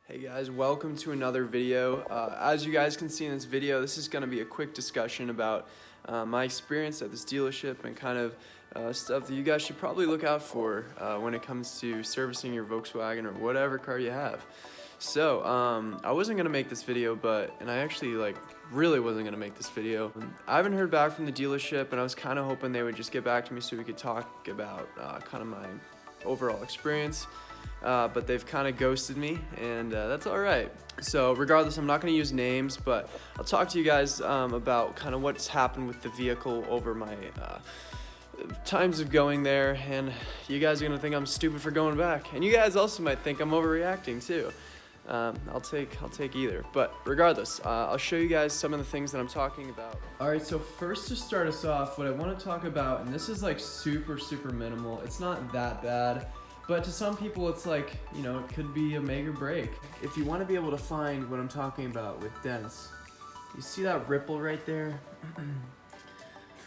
Hey guys, welcome to another video. As you guys can see in this video, this is going to be a quick discussion about my experience at this dealership and kind of stuff that you guys should probably look out for when it comes to servicing your Volkswagen or whatever car you have. So, I wasn't going to make this video, and I actually really wasn't going to make this video. I haven't heard back from the dealership, and I was kind of hoping they would just get back to me so we could talk about kind of my overall experience. But they've kind of ghosted me, and that's all right. So regardless, I'm not going to use names, but I'll talk to you guys about kind of what's happened with the vehicle over my times of going there, and you guys are going to think I'm stupid for going back, and you guys also might think I'm overreacting too. I'll take either, but regardless, I'll show you guys some of the things that I'm talking about. All right, so first to start us off, what I want to talk about, and this is like super minimal, it's not that bad. But to some people, it's like, you know, it could be a make or break. If you want to be able to find what I'm talking about with dents, you see that ripple right there?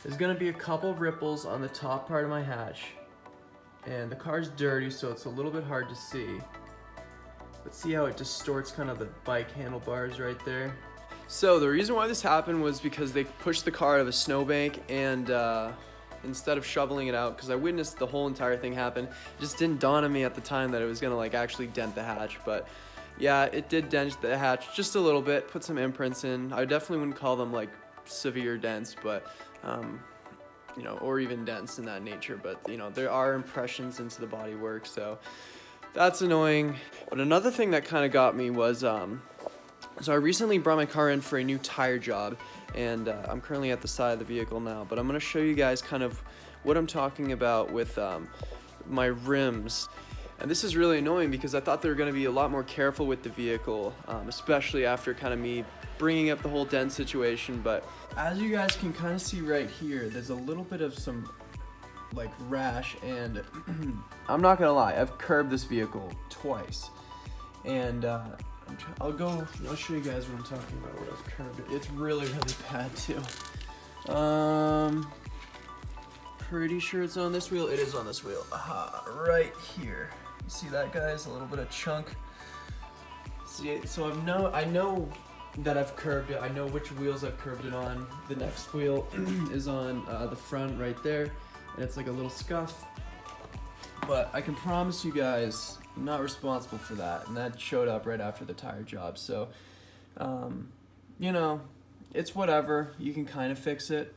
There's going to be a couple ripples on the top part of my hatch. And the car's dirty, so it's a little bit hard to see. But see how it distorts kind of the bike handlebars right there? So the reason why this happened was because they pushed the car out of a snowbank, and instead of shoveling it out, because I witnessed the whole entire thing happen, it just didn't dawn on me at the time that it was gonna actually dent the hatch. But yeah, it did dent the hatch just a little bit, put some imprints in. I definitely wouldn't call them like severe dents, but you know, or even dents in that nature, but you know, there are impressions into the bodywork, so that's annoying. But another thing that kind of got me was so I recently brought my car in for a new tire job, and I'm currently at the side of the vehicle now, but I'm going to show you guys kind of what I'm talking about with my rims. And this is really annoying because I thought they were going to be a lot more careful with the vehicle, especially after kind of me bringing up the whole dent situation. But as you guys can kind of see right here, there's a little bit of some like rash, and I'm not going to lie, I've curbed this vehicle twice, and I'll show you guys what I'm talking about, what I've curved. It's really bad too. Pretty sure it's on this wheel. It is on this wheel. Aha, right here. You see that, guys? A little bit of chunk. See, so I know that I've curved it. I know which wheels I've curved it on. The next wheel is on the front right there, and it's like a little scuff. But I can promise you guys, I'm not responsible for that, and that showed up right after the tire job. So, you know, it's whatever. You can kind of fix it,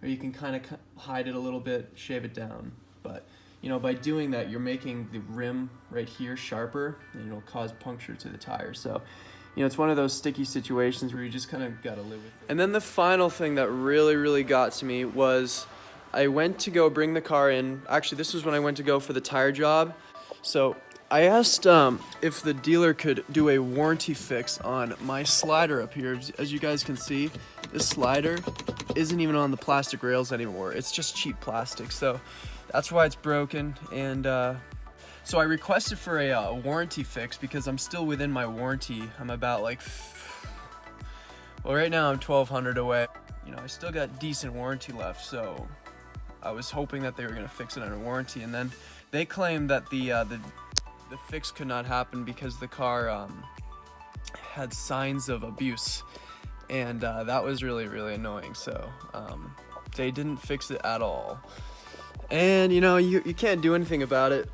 or you can kind of hide it a little bit, shave it down. But, you know, by doing that, you're making the rim right here sharper, and it'll cause puncture to the tire. So, you know, it's one of those sticky situations where you just kind of gotta live with it. And then the final thing that really got to me was I went to go bring the car in. Actually, this was when I went to go for the tire job. So I asked if the dealer could do a warranty fix on my slider up here. As you guys can see, this slider isn't even on the plastic rails anymore. It's just cheap plastic, so that's why it's broken. And so I requested for a warranty fix because I'm still within my warranty. I'm about like, well, right now I'm 1,200 away. You know, I still got decent warranty left, so I was hoping that they were gonna fix it under warranty. And then they claimed that the fix could not happen because the car had signs of abuse, and that was really annoying. So they didn't fix it at all, and you know, you can't do anything about it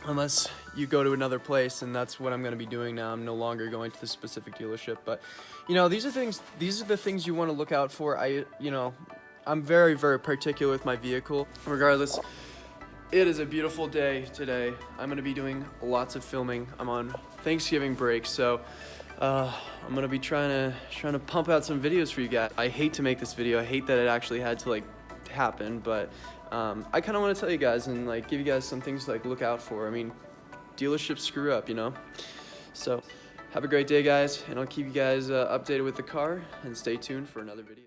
unless you go to another place, and that's what I'm going to be doing now. I'm no longer going to the specific dealership, but you know, these are the things you want to look out for. I'm very particular with my vehicle. Regardless, it is a beautiful day today. I'm going to be doing lots of filming. I'm on Thanksgiving break, so I'm going to be trying to pump out some videos for you guys. I hate to make this video. I hate that it actually had to happen, but I kind of want to tell you guys and give you guys some things to look out for. I mean, dealerships screw up, you know. So have a great day, guys, and I'll keep you guys updated with the car, and stay tuned for another video.